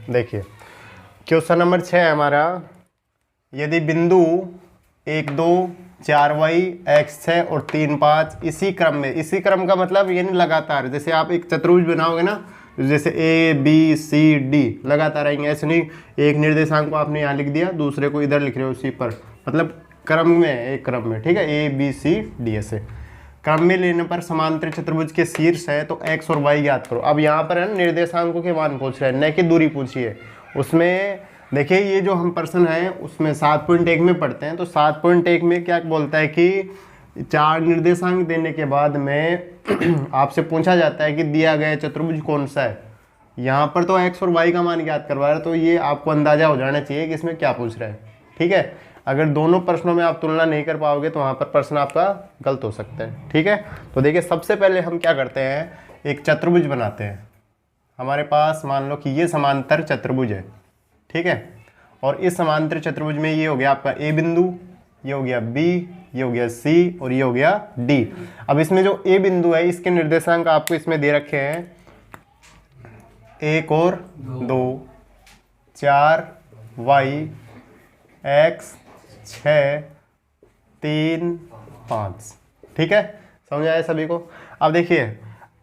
देखिए question number 6 है हमारा, यदि बिंदु 1 2 4 वाई x 6 और 3 5 इसी क्रम में, इसी क्रम का मतलब ये नहीं लगातार, जैसे आप एक चतुर्भुज बनाओगे ना, जैसे ए बी सी डी लगातार आएंगे, ऐसे नहीं एक निर्देशांक को आपने यहाँ लिख दिया, दूसरे को इधर लिख रहे हो उसी पर, मतलब क्रम में, एक क्रम में, ठीक है, ए बी सी डी ऐसे क्रम में लेने पर समांतर चतुर्भुज के शीर्ष है तो x और y ज्ञात करो। अब यहाँ पर है ना निर्देशांकों के मान पूछ रहे हैं, न कि दूरी पूछिए। उसमें देखिए ये जो हम प्रश्न है उसमें 7.1 में पढ़ते हैं, तो 7.1 में क्या बोलता है कि 4 निर्देशांक देने के बाद में आपसे पूछा जाता है कि दिया गया चतुर्भुज कौन सा है। यहाँ पर तो x और y का मान ज्ञात करवा रहा है, तो ये आपको अंदाजा हो जाना चाहिए कि इसमें क्या पूछ रहा है, ठीक है। अगर दोनों प्रश्नों में आप तुलना नहीं कर पाओगे तो वहाँ पर प्रश्न आपका गलत हो सकता है, ठीक है। तो देखिए सबसे पहले हम क्या करते हैं, एक चतुर्भुज बनाते हैं। हमारे पास मान लो कि ये समांतर चतुर्भुज है, ठीक है, और इस समांतर चतुर्भुज में ये हो गया आपका ए बिंदु, ये हो गया बी, ये हो गया सी और ये हो गया डी। अब इसमें जो ए बिंदु है इसके निर्देशांक आपको इसमें दे रखे हैं 1 और 2 4 वाई x 6 3 5, ठीक है, समझ आया सभी को। अब देखिए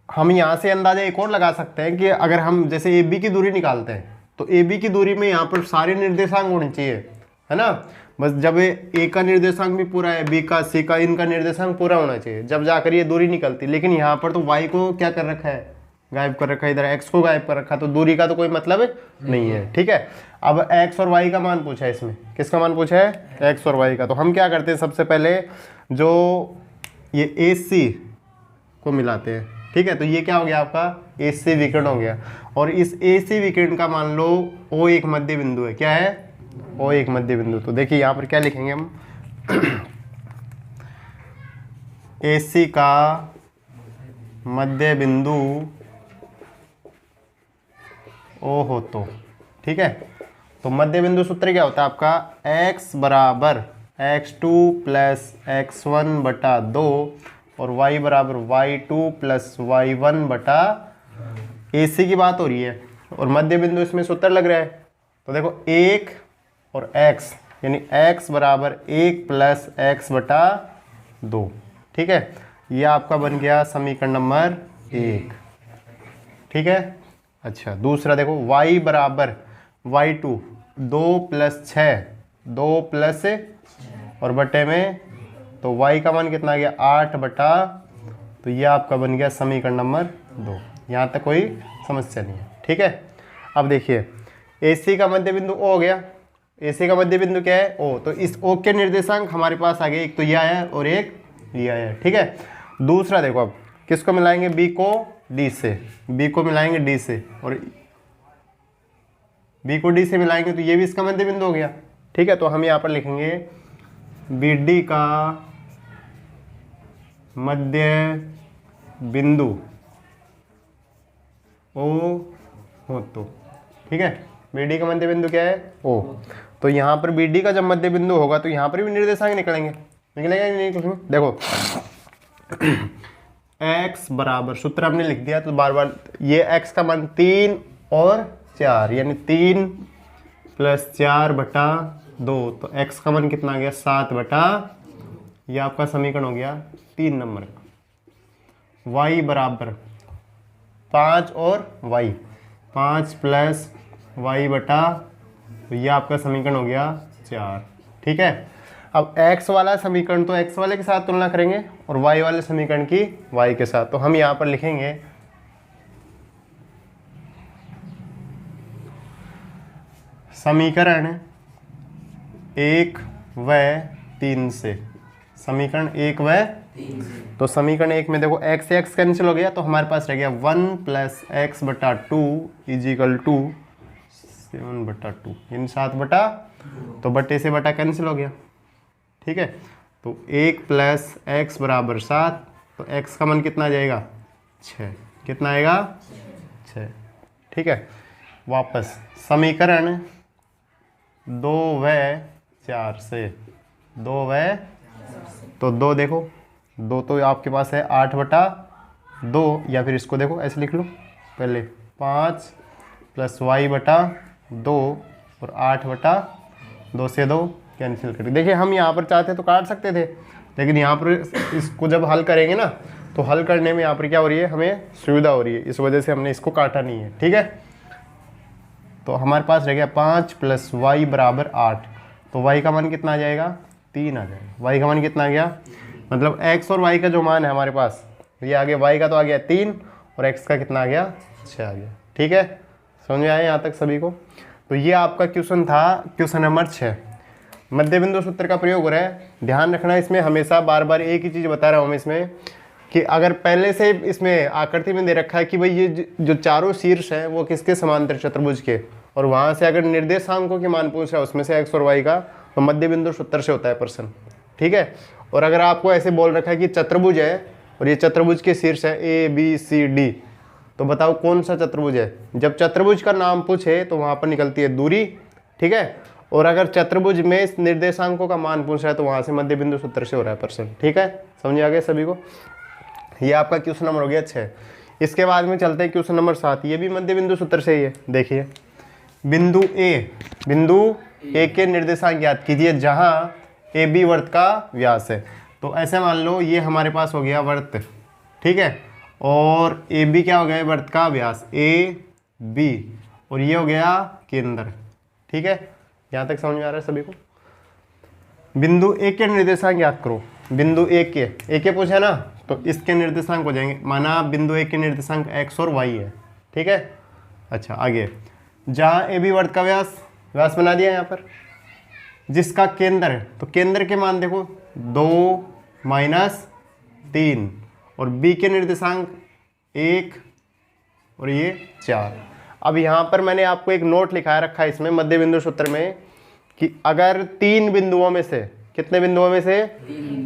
हम यहाँ से अंदाजा एक और लगा सकते हैं कि अगर हम जैसे ए बी की दूरी निकालते हैं तो ए बी की दूरी में यहाँ पर सारे निर्देशांक होने चाहिए, है ना। बस जब ए का निर्देशांक भी पूरा है, बी का, सी का, इनका निर्देशांक पूरा होना चाहिए, जब जाकर ये दूरी निकलती। लेकिन यहाँ पर तो वाई को क्या कर रखा है, गायब कर रखा है, इधर एक्स को गायब कर रखा, तो दूरी का तो कोई मतलब नहीं है, ठीक है। अब एक्स और वाई का मान पूछा है, इसमें किसका मान पूछा है, एक्स और वाई का। तो हम क्या करते हैं, सबसे पहले जो ये ए सी को मिलाते हैं, ठीक है। तो ये क्या हो गया आपका ए सी विकर्ण हो गया, और इस ए सी विकर्ण का मान लो ओ एक मध्य बिंदु है, क्या है, ओ एक मध्य बिंदु। तो देखिए यहाँ पर क्या लिखेंगे हम ए सी का मध्य बिंदु ओ हो तो, ठीक है। तो मध्य बिंदु सूत्र क्या होता है आपका, x बराबर x2 प्लस x1 बटा 2 और y बराबर y2 प्लस y1 बटा, AC की बात हो रही है और मध्य बिंदु इसमें सूत्र लग रहा है। तो देखो 1 और x यानी x बराबर 1 प्लस x बटा 2, ठीक है। ये आपका बन गया समीकरण नंबर 1, ठीक है। अच्छा दूसरा देखो y बराबर y2 2 प्लस 6 2 प्लस और बटे में, तो y का मान कितना आ गया 8 बटा, तो ये आपका बन गया समीकरण नंबर 2। यहाँ तक कोई समस्या नहीं है, ठीक है। अब देखिए AC का मध्य बिंदु O हो गया, AC का मध्य बिंदु क्या है O, तो इस O के निर्देशांक हमारे पास आ गए, एक तो ये आया है और एक ये आया है, ठीक है। दूसरा देखो अब किसको मिलाएंगे, B को D से, B को मिलाएंगे D से, और B को D से मिलाएंगे तो ये भी इसका मध्य बिंदु हो गया, ठीक है। तो हम यहाँ पर लिखेंगे BD का मध्य बिंदु O हो तो, ठीक है। BD का मध्य बिंदु क्या है O, तो यहाँ पर BD का जब मध्य बिंदु होगा तो यहाँ पर भी निर्देशांक निकलेंगे, निकलेगा नहीं निकलेंगे। देखो x बराबर, सूत्र हमने लिख दिया तो बार बार, ये x का मान 3 और 4 यानी 3 प्लस 4 बटा 2, तो x का मान कितना आ गया 7 बटा, ये आपका समीकरण हो गया 3 नंबर का। y बराबर 5 और y, 5 प्लस y बटा, तो ये आपका समीकरण हो गया 4, ठीक है। अब x वाला समीकरण तो x वाले के साथ तुलना करेंगे और y वाले समीकरण की y के साथ, तो हम यहाँ पर लिखेंगे समीकरण 1 व 3 से, समीकरण 1 व, तो समीकरण 1 में देखो x से x कैंसिल हो गया, तो हमारे पास रह गया 1 प्लस एक्स बटा 2 इजिकल टू 7 बटा 2 यानी 7 बटा, तो बटे से बटा कैंसिल हो गया, ठीक है। तो 1 प्लस एक्स बराबर 7, तो x का मान कितना आ जाएगा 6, कितना आएगा 6, ठीक है। वापस समीकरण 2 व 4 से, 2 व, तो 2 देखो 2 तो आपके पास है 8 बटा 2, या फिर इसको देखो ऐसे लिख लो पहले 5 प्लस y बटा 2 और 8/2 से 2 कैंसिल कर। देखिए हम यहाँ पर चाहते तो काट सकते थे, लेकिन यहाँ पर इसको जब हल करेंगे ना तो हल करने में यहाँ पर क्या हो रही है, हमें सुविधा हो रही है, इस वजह से हमने इसको काटा नहीं है। ठीक है, तो हमारे पास रह गया 5 + y = 8। तो y का मान कितना आ जाएगा, 3 आ जाएगा। y का मान कितना आ गया, मतलब x और y का जो मान है हमारे पास, ये आ गया, y का तो आ गया 3 और x का कितना आ गया, 6 आ गया। ठीक है, समझ में आया यहाँ तक सभी को। तो ये आपका क्वेश्चन था, क्वेश्चन नंबर 6। मध्य बिंदु सूत्र का प्रयोग हो रहा है। ध्यान रखना इसमें, हमेशा बार बार एक ही चीज़ बता रहा हूँ मैं इसमें, कि अगर पहले से इसमें आकृति में दे रखा है कि भाई ये जो चारों शीर्ष हैं वो किसके समांतर चतुर्भुज के, और वहाँ से अगर निर्देशांकों के मान पूछ रहा है उसमें से x और y का, तो मध्य बिंदु सूत्र से होता है प्रश्न। ठीक है, और अगर आपको ऐसे बोल रखा है कि चतुर्भुज है और ये चतुर्भुज के शीर्ष है A B C D, तो बताओ कौन सा चतुर्भुज है। जब चतुर्भुज का नाम पूछे तो वहाँ पर निकलती है दूरी। ठीक है, और अगर चतुर्भुज में निर्देशांकों का मान पूछ रहा है तो वहाँ से मध्य बिंदु सूत्र से हो रहा है प्रश्न। ठीक है, समझ आ गया सभी को। ये आपका क्वेश्चन नंबर हो गया 6। इसके बाद में चलते हैं क्वेश्चन नंबर 7। ये भी मध्य बिंदु सूत्र से ही है। देखिए, बिंदु ए के निर्देशांक ज्ञात कीजिए जहाँ ए बी वर्त का व्यास है। तो ऐसे मान लो ये हमारे पास हो गया वर्त, ठीक है, और ए बी क्या हो गया, वर्त का व्यास ए बी, और ये हो गया केंद्र। ठीक है, यहाँ तक समझ में आ रहा है सभी को। बिंदु ए के निर्देशांक ज्ञात करो। बिंदु ए के पूछा ना, तो इसके निर्देशांक हो जाएंगे, माना बिंदु ए के निर्देशांक x और y है। ठीक है, अच्छा आगे, जहाँ ए बी वर्त का व्यास बना दिया यहाँ पर, जिसका केंद्र है, तो केंद्र के मान देखो 2 - 3, और b के निर्देशांक 1 और ये 4। अब यहाँ पर मैंने आपको एक नोट लिखा रखा है इसमें मध्य बिंदु सूत्र में, कि अगर 3 बिंदुओं में से, कितने बिंदुओं में से,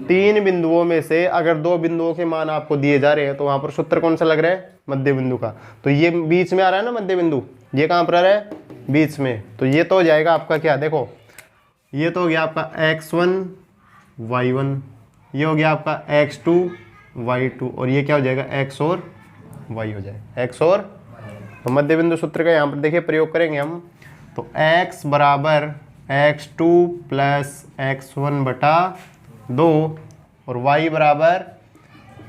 3 बिंदुओं में से अगर 2 बिंदुओं के मान आपको दिए जा रहे हैं, तो वहाँ पर सूत्र कौन सा लग रहा है, मध्य बिंदु का। तो ये बीच में आ रहा है ना मध्य बिंदु, ये कहाँ पर आ रहा है, बीच में। तो ये तो हो जाएगा आपका क्या, देखो ये तो हो गया आपका x1 y1, ये हो गया आपका x2 y2, और ये क्या हो जाएगा, x और y हो जाएगा, x और। तो मध्य बिंदु सूत्र का यहाँ पर देखिए प्रयोग करेंगे हम। तो x = x2 + x1/2 और y =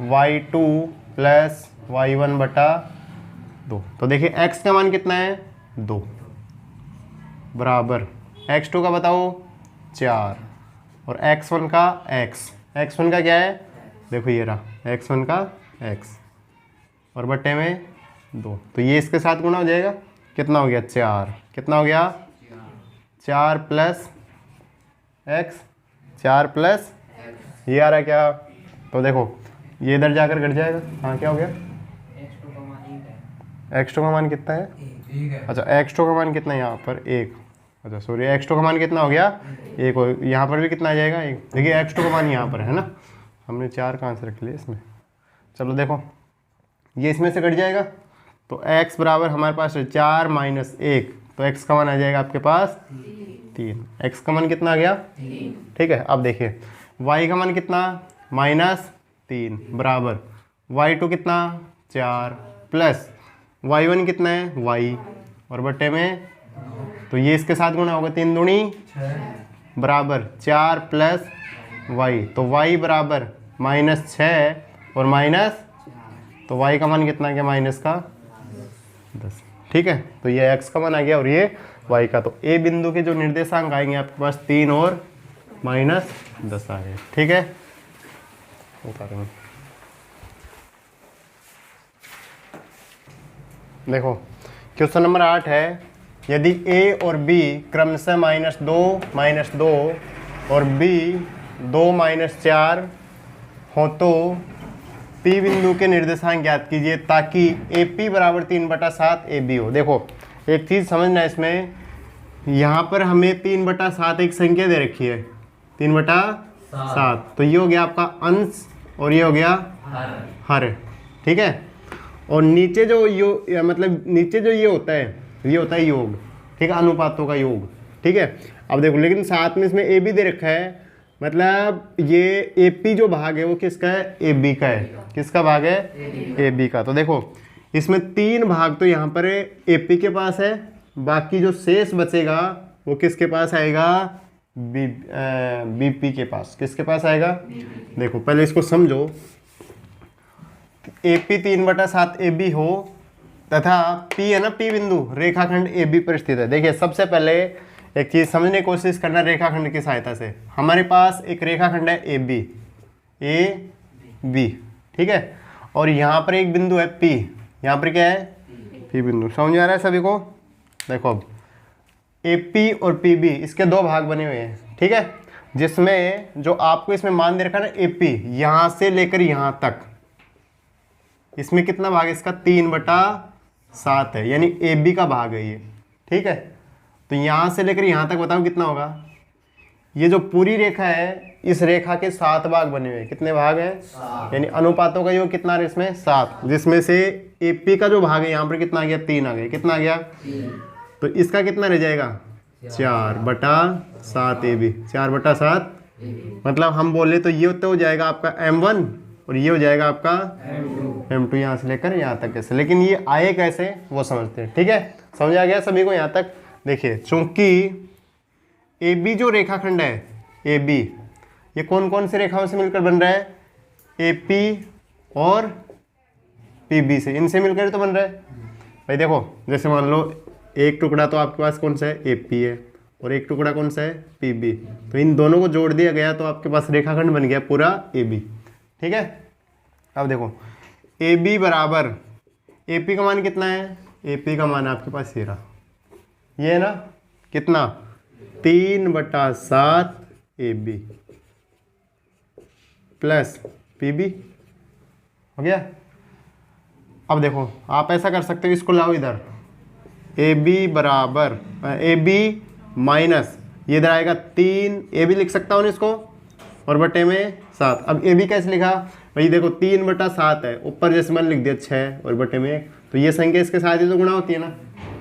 y2 + y1/2। तो देखिए x का मान कितना है, 2, बराबर x2 का बताओ 4, और x1 का x1 का क्या है, देखो ये रहा x1 का x, और बट्टे में 2। तो ये इसके साथ गुणा हो जाएगा, कितना हो गया, 4। कितना हो गया, 4 + x, 4 + ये आ रहा है क्या, तो देखो ये इधर जाकर घट जाएगा। हाँ, क्या हो गया, x2 का मान कितना है, अच्छा x2 का मान कितना है यहाँ पर, 1। अच्छा सॉरी, x2 का मान कितना हो गया, 1 हो, यहाँ पर भी कितना आ जाएगा, 1। देखिए x2 का मान यहाँ पर है ना, हमने 4 कहाँ से रख लिए इसमें। चलो देखो ये इसमें से कट जाएगा, तो x बराबर हमारे पास है 4 - 1, तो x का मान आ जाएगा आपके पास 3। x का मान कितना आ गया, 3। ठीक है, अब देखिए y का मान कितना, -3 बराबर y2 कितना, 4 प्लस y1 कितना है, y, और बट्टे में, तो ये इसके साथ गुणा होगा, 3 दूनी 6 बराबर 4 + y, तो y बराबर -6 और माइनस, तो y का मान कितना गया, -10। ठीक है, तो ये x का मान आ गया और ये y का। तो a बिंदु के जो निर्देशांक आएंगे आपके पास 3 और -10 आ गए। ठीक है, उतारेंगे, देखो क्वेश्चन नंबर 8 है, यदि a और b क्रमशः -2 और b 2 - 4 हो तो P बिंदु के निर्देशांक ज्ञात कीजिए ताकि AP = 3/7 AB हो। देखो एक चीज़ समझना इसमें, यहाँ पर हमें 3/7 एक संख्या दे रखी है, 3/7, तो ये हो गया आपका अंश और ये हो गया हर। ठीक है, और नीचे जो मतलब नीचे जो ये होता है योग। ठीक है, अनुपातों का योग। ठीक है, अब देखो लेकिन साथ में इसमें AB दे रखा है, मतलब ये AP जो भाग है वो किसका है, AB का है। किसका भाग है, AB का। तो देखो इसमें 3 भाग तो यहाँ पर AP के पास है बाकी जो शेष बचेगा वो किसके पास आएगा, बीपी के पास। किसके पास आएगा, देखो पहले इसको समझो। एपी 3/7 AB हो तथा पी है ना, पी बिंदु रेखाखंड AB पर स्थित है। देखिए सबसे पहले एक चीज समझने की कोशिश करना रेखाखंड की सहायता से। हमारे पास एक रेखाखंड है AB, ठीक है, और यहाँ पर एक बिंदु है P, यहाँ पर क्या है, P बिंदु। समझ आ रहा है सभी को। देखो अब AP और PB इसके दो भाग बने हुए हैं, ठीक है, जिसमें जो आपको इसमें मान दे रखा है ना AP, यहाँ से लेकर यहाँ तक, इसमें कितना भाग है इसका, 3/7 है, यानी AB का भाग है ये, ठीक है। तो यहाँ से लेकर यहाँ तक बताओ कितना होगा। ये जो पूरी रेखा है इस रेखा के 7 भाग बने हुए हैं। कितने भाग हैं, यानी अनुपातों का योग कितना है इसमें, 7, जिसमें से AP का जो भाग है यहाँ पर कितना आ गया, 3 आ गया। कितना आ गया, तो इसका कितना रह जाएगा, 4/7 AB, 4/7। मतलब हम बोले तो ये तो हो जाएगा आपका M1 और ये हो जाएगा आपका M2 यहाँ से लेकर यहाँ तक कैसे, लेकिन ये आए कैसे वो समझते हैं, ठीक है। समझ आ गया सभी को यहाँ तक। देखिए चूंकि AB जो रेखाखंड है AB, ये कौन कौन सी रेखाओं से मिलकर बन रहा है, AP और PB से, इनसे मिलकर तो बन रहा है भाई। देखो जैसे मान लो एक टुकड़ा तो आपके पास कौन सा है, AP है, और एक टुकड़ा कौन सा है, PB। तो इन दोनों को जोड़ दिया गया तो आपके पास रेखाखंड बन गया पूरा AB, ठीक है। अब देखो AB बराबर, AP का मान कितना है, AP का मान आपके पास ये है ना, कितना, 3/7 AB प्लस PB हो गया। अब देखो आप ऐसा कर सकते हो, इसको लाओ इधर, AB बराबर AB माइनस ये इधर आएगा 3, AB लिख सकता हूँ इसको, और बटे में 7। अब AB कैसे लिखा भाई, देखो 3/7 है, ऊपर जैसे मैंने लिख दिया 6 और बटे में 1, तो ये संख्या इसके साथ ही तो गुणा होती है ना,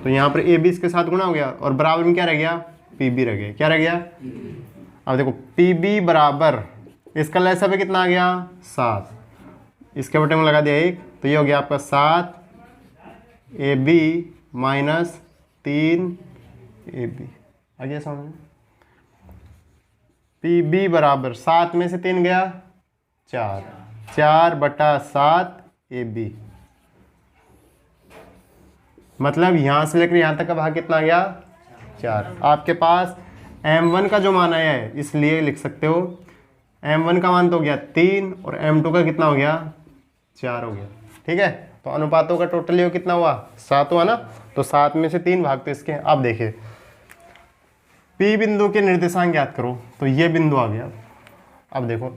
तो यहाँ पर AB इसके साथ गुणा हो गया, और बराबर में क्या रह गया, PB रह गया। क्या रह गया, अब देखो PB बराबर इसका लैसा पे कितना आ गया, 7, इसके बटे में लगा दिया 1, तो ये हो गया आपका 7 AB माइनस 3 AB। आ गया समझ में। PB बराबर 7 में से 3 गया 4, 4/7 AB। मतलब यहाँ से लेकर यहाँ तक का भाग कितना आ गया, 4। आपके पास M1 का जो मान आया है इसलिए लिख सकते हो, M1 का मान तो हो गया 3 और M2 का कितना हो गया, 4 हो गया, ठीक है। तो अनुपातों का टोटल योग कितना हुआ, 7 हुआ ना, तो 7 में से 3 भाग तो इसके। अब देखिए P बिंदु के निर्देशांक ज्ञात करो, तो ये बिंदु आ गया। अब देखो,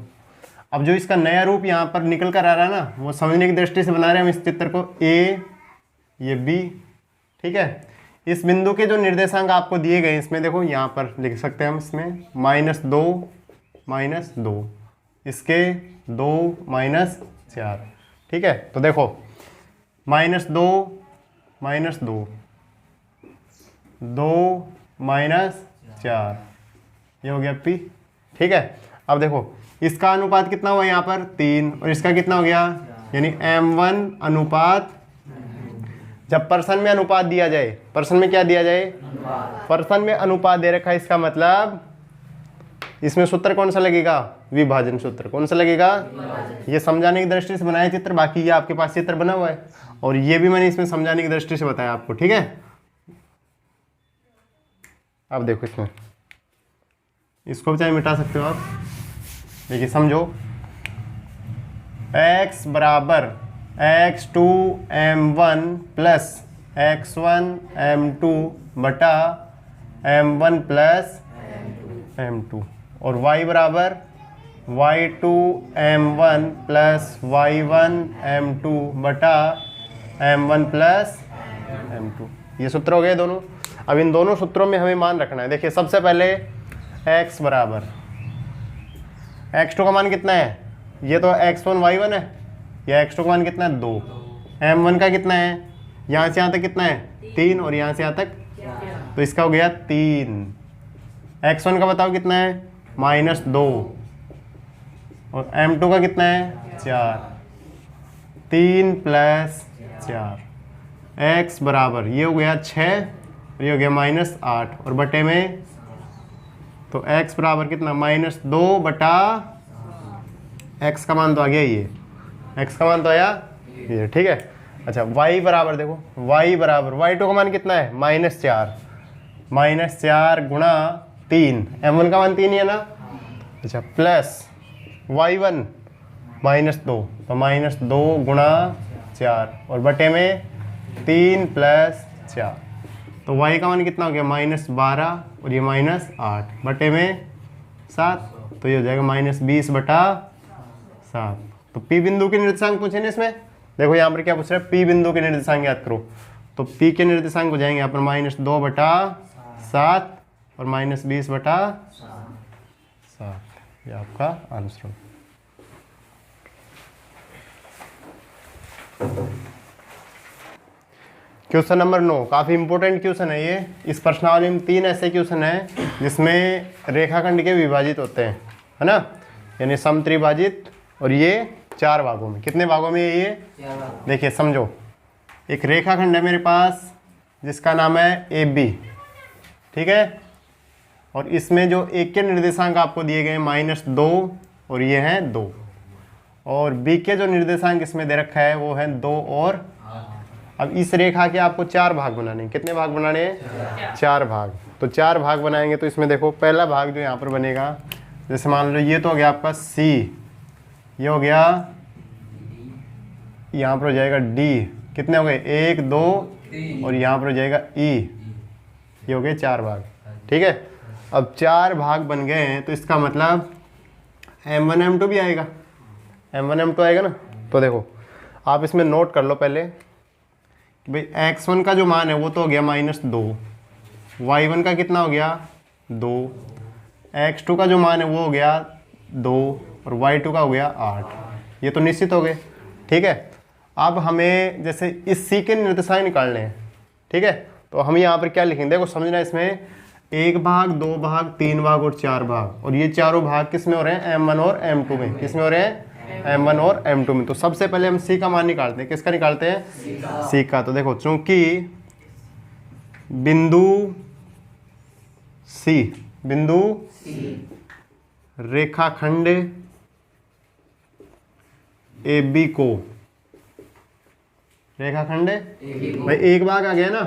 अब जो इसका नया रूप यहाँ पर निकल कर आ रहा है ना, वो समझने की दृष्टि से बना रहे हैं हम इस चित्र को। A, ये B, ठीक है। इस बिंदु के जो निर्देशांक आपको दिए गए इसमें देखो, यहाँ पर लिख सकते हैं हम इसमें -2, इसके 2 -4, ठीक है। तो देखो -2, -2, 2 -4, ये हो गया P, ठीक है। अब देखो इसका अनुपात कितना हुआ यहाँ पर 3, और इसका कितना हो गया, यानी M1 अनुपात, जब पर्सन में अनुपात दिया जाए, पर्सन में क्या दिया जाए, पर्सन में अनुपात दे रखा है, इसका मतलब इसमें सूत्र कौन सा लगेगा, विभाजन सूत्र। कौन सा लगेगा, ये समझाने की दृष्टि से बनाया चित्र, बाकी ये आपके पास चित्र बना हुआ है, और ये भी मैंने इसमें समझाने की दृष्टि से बताया आपको, ठीक है। अब देखो इसमें, इसको भी चाहे मिटा सकते हो आप। देखिए समझो, x बराबर x2 M1 plus x1 M2 बटा M1 प्लस M2, और y बराबर y2 M1 plus y1 M2 बटा M1 प्लस M2। ये सूत्र हो गए दोनों। अब इन दोनों सूत्रों में हमें मान रखना है। देखिए सबसे पहले x बराबर, x2 का मान कितना है, ये तो x1 y1 है, ये x2 का मान कितना है 2, M1 का कितना है, यहाँ से यहाँ तक कितना है 3, और यहाँ से यहाँ तक, तो इसका हो गया 3। x1 का बताओ कितना है -2, और M2 का कितना है 4, 3 + 4, x बराबर ये हो गया 6 और ये हो गया -8 और बटे में, तो x बराबर कितना -2 बटा x का मान तो आ गया ये, x का मान तो आया ये, ठीक है। अच्छा y बराबर देखो, y बराबर y2 का मान कितना है -4 गुणा 3, m1 का मान 3 ही है ना। अच्छा प्लस y1 -2, तो -2 गुणा 4 और बटे में 3 + 4, तो y का मान कितना हो गया -12 और ये -8 बटे में 7, तो ये हो जाएगा -20 बटा 7। तो P बिंदु के निर्देशांक पूछे ना इसमें, देखो यहाँ पर क्या पूछ रहा है, P बिंदु के निर्देशांक याद करो, तो P के निर्देशांक हो जाएंगे यहाँ पर -2 बटा 7 और -20 बटा 7, ये आपका आंसर। क्वेश्चन नंबर 9 काफ़ी इंपॉर्टेंट क्वेश्चन है ये। इस प्रश्नावली में 3 ऐसे क्वेश्चन हैं जिसमें रेखाखंड के विभाजित होते हैं, है ना, यानी समत्रिभाजित, और ये 4 भागों में, कितने भागों में है ये, देखिए समझो। एक रेखाखंड है मेरे पास जिसका नाम है AB, ठीक है, और इसमें जो एक के निर्देशांक आपको दिए गए -2 और ये हैं 2, और B के जो निर्देशांक इसमें दे रखा है वो है 2 और। अब इस रेखा के आपको 4 भाग बनाने हैं, कितने भाग बनाने हैं, 4 भाग। तो 4 भाग बनाएंगे तो इसमें देखो पहला भाग जो यहाँ पर बनेगा, जैसे मान लो ये तो हो गया आपका C, ये हो गया, यहाँ पर हो जाएगा D, कितने हो गए 1 2 और यहाँ पर हो जाएगा E, ये हो गए 4 भाग, ठीक है। अब 4 भाग बन गए हैं तो इसका मतलब M1 M2 भी आएगा, M1 M2 आएगा ना। तो देखो आप इसमें नोट कर लो पहले कि भाई x1 का जो मान है वो तो हो गया -2, y1 का कितना हो गया 2, x2 का जो मान है वो हो गया 2 और y2 का हो गया 8, ये तो निश्चित हो गए, ठीक है। अब हमें जैसे इस C के निर्देशांक निकालने हैं, ठीक है, तो हम यहाँ पर क्या लिखेंगे, देखो समझना, इसमें 1 भाग 2 भाग 3 भाग और 4 भाग, और ये चारों भाग किस में हो रहे हैं, M1 और M2 में, किस में हो रहे हैं, M1 और M2 में। तो सबसे पहले हम C का मान निकालते हैं, किसका निकालते हैं, C का। तो देखो चूंकि बिंदु रेखाखंड AB को, रेखाखंड भाई एक भाग आ गया ना,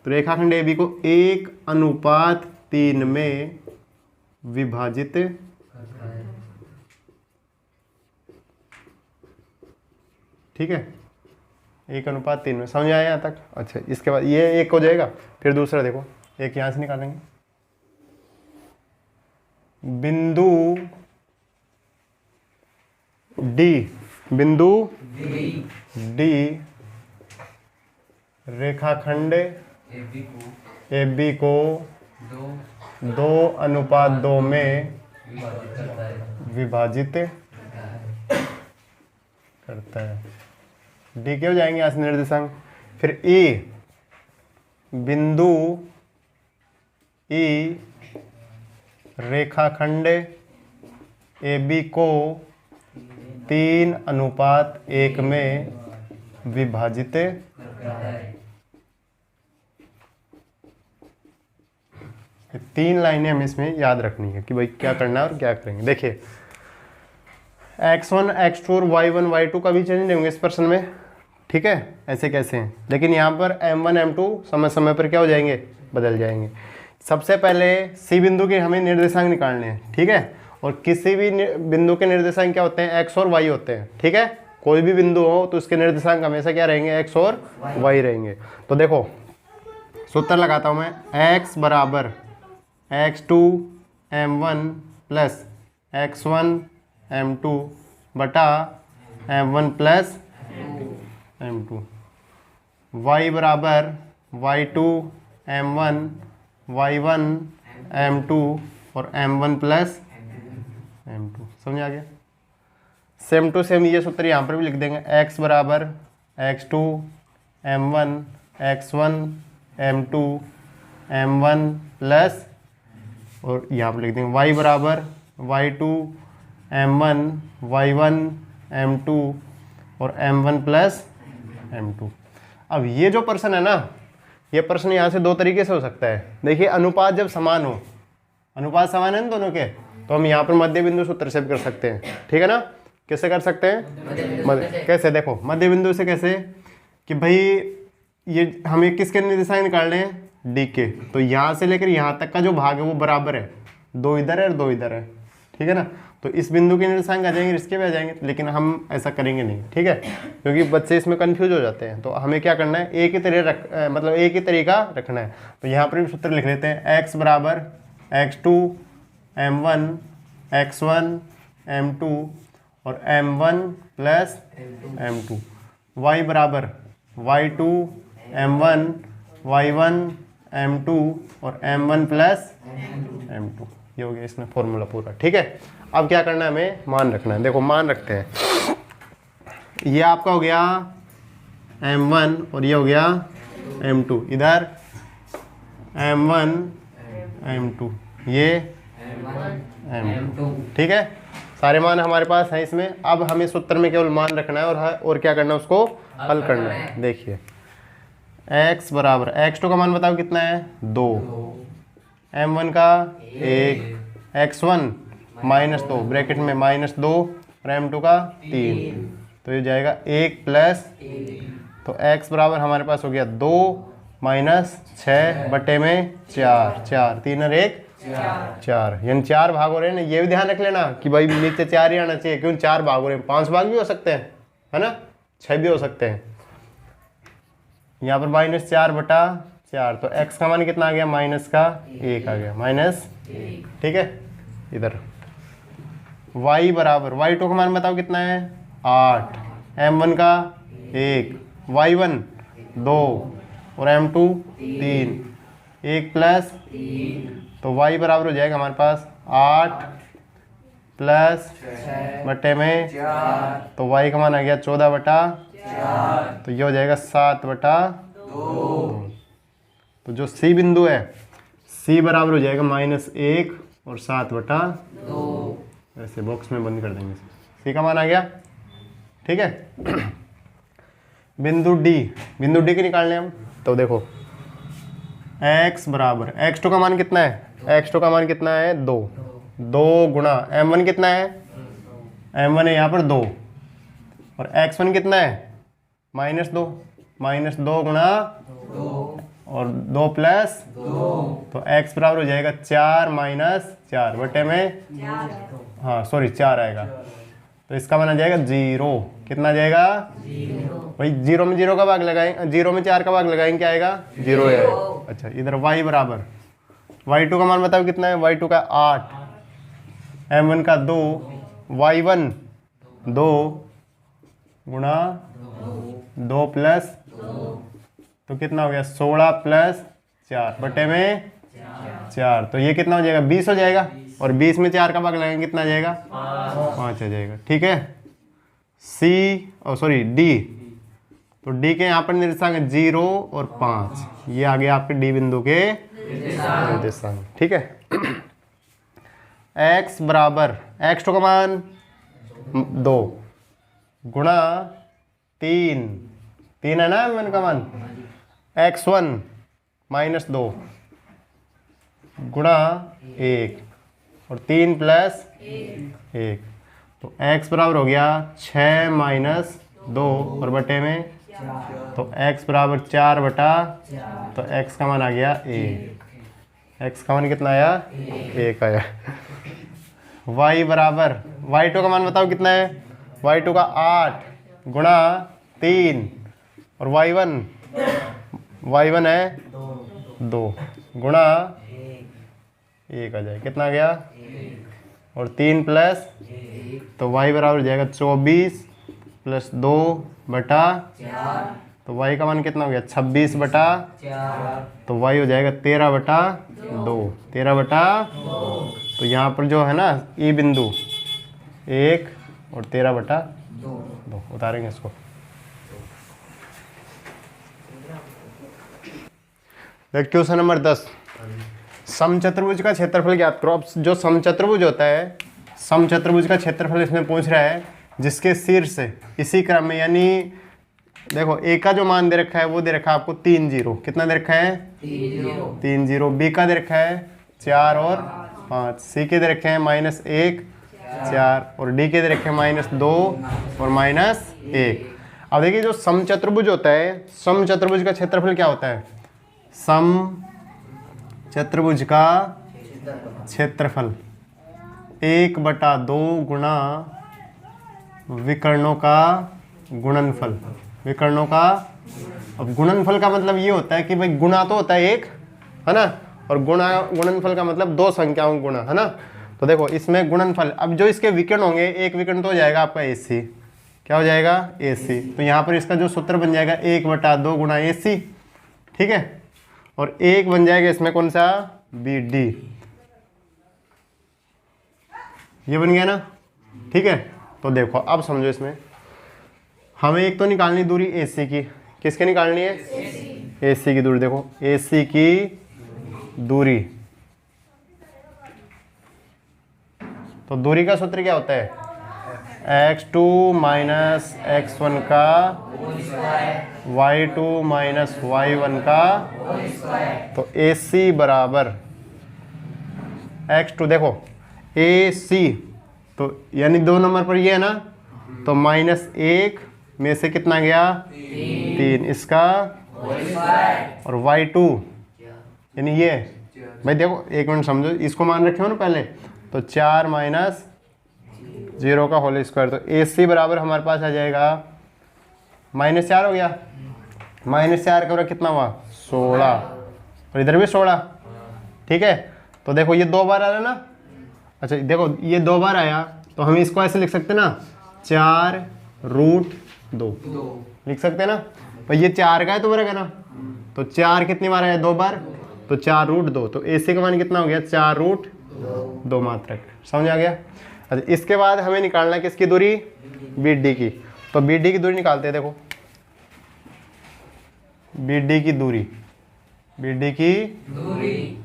तो रेखाखंड AB को 1:3 में विभाजित ठीक है, 1:3 में, समझ आया यहाँ तक। अच्छा इसके बाद ये एक हो जाएगा, फिर दूसरा देखो, एक यहाँ से निकालेंगे, बिंदु D रेखाखंड AB को 2:2 में विभाजित करता है। D के हो जाएंगे यहाँ से निर्देशांक। फिर बिंदु E रेखाखंड AB को 3:1 में विभाजित तीन लाइनें हमें इसमें याद रखनी है कि भाई क्या करना है और क्या करेंगे। देखिए x1 x2 और y1 y2 का भी चेंज नहीं होंगे इस प्रश्न में, ठीक है, ऐसे कैसे हैं, लेकिन यहाँ पर m1 m2 समय समय पर क्या हो जाएंगे, बदल जाएंगे। सबसे पहले C बिंदु के हमें निर्देशांक निकालने हैं, ठीक है, और किसी भी बिंदु के निर्देशांक क्या होते हैं, x और y होते हैं, ठीक है। कोई भी बिंदु हो तो उसके निर्देशांक हमेशा क्या रहेंगे, x और y रहेंगे। तो देखो सूत्र लगाता हूँ मैं, x बराबर x2 m1 plus x1 m2 बटा m1 प्लस m2, y बराबर y2 m1 y1 m2 और m1 प्लस m2, समझ आ गया। सेम टू सेम ये सूत्र यहाँ पर भी लिख देंगे, x बराबर x2 m1 x1 m2 m1 plus, और यहाँ पर लिख देंगे y बराबर y2 m1 y1 m2 और m1 प्लस m2। अब ये जो प्रश्न है ना, ये प्रश्न यहाँ से दो तरीके से हो सकता है। देखिए अनुपात जब समान हो, अनुपात समान है ना दोनों के, तो हम यहाँ पर मध्य बिंदु सूत्र से भी कर सकते हैं, ठीक है ना। कैसे कर सकते हैं? कैसे? देखो मध्य बिंदु से कैसे कि भाई ये हमें किसके निर्देशांक निकालने हैं? डी के। तो यहाँ से लेकर यहाँ तक का जो भाग है वो बराबर है, दो इधर है और दो इधर है, ठीक है ना। तो इस बिंदु के निर्देशांक आ जाएंगे, इसके भी आ जाएंगे, लेकिन हम ऐसा करेंगे नहीं, ठीक है, क्योंकि बच्चे इसमें कंफ्यूज हो जाते हैं। तो हमें क्या करना है, एक ही तरह मतलब एक ही तरीका रखना है। तो यहाँ पर भी सूत्र लिख लेते हैं, x बराबर x2 m1 x1 m2 और m1 प्लस m2, y बराबर y2 m1 y1 m2 और m1 प्लस m2। ये हो गया इसमें फॉर्मूला पूरा, ठीक है। अब क्या करना है, हमें मान रखना है। देखो मान रखते हैं, ये आपका हो गया m1 और ये हो गया m2, इधर m1 m2 ये m2, ठीक है। सारे मान हमारे पास हैं इसमें। अब हमें सूत्र में केवल मान रखना है और क्या करना है, उसको हल करना है। देखिए x बराबर x2 का मान बताओ कितना है, 2, m1 का 1, x1 -2 ब्रैकेट में -2 और m2 का 3, तो ये जाएगा 1 प्लस, तो x बराबर हमारे पास हो गया 2 माइनस 6 बटे में 4, 4 3 और 1 4, यानी 4 भाग हो रहे हैं ना। ये भी ध्यान रख लेना कि भाई नीचे 4 ही आना चाहिए, क्यों 4 भाग हो रहे हैं, 5 भाग भी हो सकते हैं, है ना, 6 भी हो सकते हैं। यहाँ पर -4 बटा 4, तो x का मान कितना आ गया, माइनस का 1 आ गया, -1, ठीक है। इधर y बराबर y2 का मान बताओ कितना है, 8, m1 का 1, y1 2 और m2 3, 1 प्लस, तो y बराबर हो जाएगा हमारे पास 8 प्लस बटे में, तो y का मान आ गया 14 बटा, तो ये हो जाएगा 7 बटा 2। तो जो C बिंदु है, C बराबर हो जाएगा -1 और 7 बटा 2, ऐसे बॉक्स में बंद कर देंगे। C का मान आ गया, ठीक है। बिंदु D, बिंदु D के निकालने हम, तो देखो x बराबर x2 का मान कितना है, x2 का मान कितना है, 2, 2 गुणा m1 कितना है, m1 है यहाँ पर 2, और x1 कितना है, -2, -2 गुणा और 2 प्लस, तो x बराबर हो जाएगा 4 माइनस 4 बटे में, हाँ सॉरी 4 आएगा, तो इसका मान आ जाएगा 0। कितना आ जाएगा, 0। भाई 0 में 0 का भाग लगाएंगे, 0 में 4 का भाग लगाएंगे, क्या आएगा, 0 आएगा। अच्छा इधर y बराबर y2 का मान बताओ कितना है, y2 का 8, m1 का 2, y1 2 गुणा 2 प्लस, तो कितना हो गया, 16 प्लस 4 बटे में 4, तो ये कितना हो जाएगा, 20 हो जाएगा, और 20 में 4 का भाग लगाएंगे कितना आ जाएगा, 5 आ जाएगा, ठीक है। D, तो D के यहाँ पर निर्देशांक 0 और 5, ये आ गया आपके D बिंदु के निर्देशांक, ठीक है। x बराबर x2 का मान 2 गुणा 3 है ना m1 का मान, x1 -2 गुणा 1 और 3 प्लस 1, तो x बराबर हो गया 6 माइनस 2 और बटे में, तो x बराबर 4 बटा, तो x का मान आ गया 1, x का मान कितना आया, 1 आया। y बराबर y2 का मान बताओ कितना है, y2 का 8 गुणा 3 और y1 है 2 गुणा 1 आ जाए, कितना आ गया, और 3 प्लस, तो y बराबर हो जाएगा 24 प्लस 2 बटा, तो y का मान कितना हो गया, 26 बटा, तो y हो जाएगा 13 बटा 2, 13 बटा, तो यहाँ पर जो है ना E बिंदु 1 और 13 बटा 2 उतारेंगे इसको। क्वेश्चन नंबर 10, समचतुर्भुज का क्षेत्रफल ज्ञात करो। अब जो समचतुर्भुज होता है, समचतुर्भुज का क्षेत्रफल इसमें पूछ रहा है जिसके शीर्ष इसी क्रम में, यानी देखो ए का जो मान दे रखा है वो दे रखा है आपको 3 0। कितना दे रखा है? 3 0। बी का दे रखा है 4 और 5। सी के दे रखे हैं -1 4 और डी के दे रखे हैं -2 और -1। अब देखिए जो समचतुर्भुज होता है, समचतुर्भुज का क्षेत्रफल क्या होता है? समचतुर्भुज का क्षेत्रफल 1/2 गुणा विकर्णों का गुणनफल। विकर्णों का, अब गुणनफल का मतलब ये होता है कि भाई गुणा तो होता है एक, है ना, और गुणनफल का मतलब दो संख्याओं का गुणा, है ना। तो देखो इसमें गुणनफल, अब जो इसके विकर्ण होंगे, एक विकर्ण तो हो जाएगा आपका AC। क्या हो जाएगा? AC। तो यहाँ पर इसका जो सूत्र बन जाएगा 1/2 गुणा AC, ठीक है। और एक बन जाएगा इसमें कौन सा? BD। ये बन गया ना, ठीक है। तो देखो अब समझो, इसमें हमें एक तो निकालनी दूरी AC की। किसकी निकालनी है? AC की दूरी। देखो AC की दूरी, तो दूरी का सूत्र क्या होता है? x2 माइनस x1 का y2 माइनस y1 का। तो AC बराबर x2, देखो AC तो यानी 2 नंबर पर ये है ना, तो -1 में से कितना गया? 3 इसका, और y2 यानी ये, भाई देखो एक मिनट समझो, इसको मान रखे हो ना पहले, तो 4 माइनस 0 का होल स्क्वायर। तो AC बराबर हमारे पास आ जाएगा -4 हो गया, -4 का कितना हुआ? 16, और इधर भी 16, ठीक है। तो देखो ये 2 बार आ रहा है ना, अच्छा देखो ये 2 बार आया, तो हम इसको ऐसे लिख सकते हैं ना, 4√2 लिख सकते हैं ना। तो ये 4 का है तो वर्ग है ना, तो 4 कितनी बार आया? 2 बार, तो 4√2। तो AC का मान कितना हो गया? 4√2 मात्रक। समझ आ गया? अच्छा इसके बाद हमें निकालना है किसकी दूरी? BD की। तो BD की दूरी निकालते हैं। देखो BD की दूरी, BD की दूरी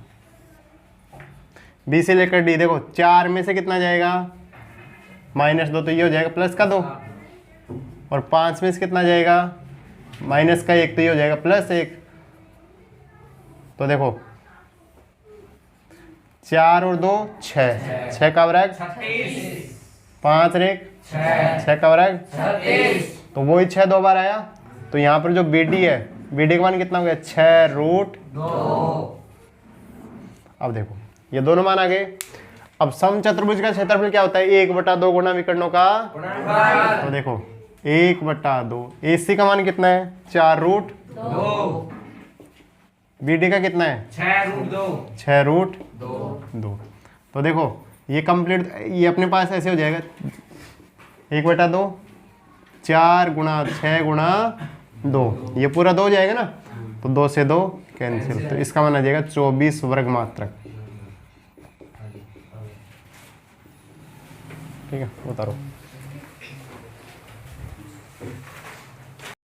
B से लेकर D, देखो 4 में से कितना जाएगा? -2, तो ये हो जाएगा प्लस का 2, और 5 में से कितना जाएगा? -1, तो ये हो जाएगा +1। तो देखो 4 और 2 6, 6 का वर्ग 5 रे 6 का वर्ग, तो वही 6 2 बार आया। तो यहाँ पर जो BD है, BD का मान कितना हो गया? 6√2। अब देखो ये दोनों मान आ गए। अब समचतुर्भुज का क्षेत्रफल क्या होता है? 1/2 गुणा विकर्णों का। तो देखो 1/2, AC का मान कितना है? 4√2। BD का कितना है? 6√2। तो देखो ये कंप्लीट, ये अपने पास ऐसे हो जाएगा 1/2, 4 गुणा 6 गुणा 2, ये पूरा 2 हो जाएगा ना, तो 2 से 2 कैंसिल, तो इसका मान आ जाएगा 24 वर्ग मात्रक। ठीक है, उतारो।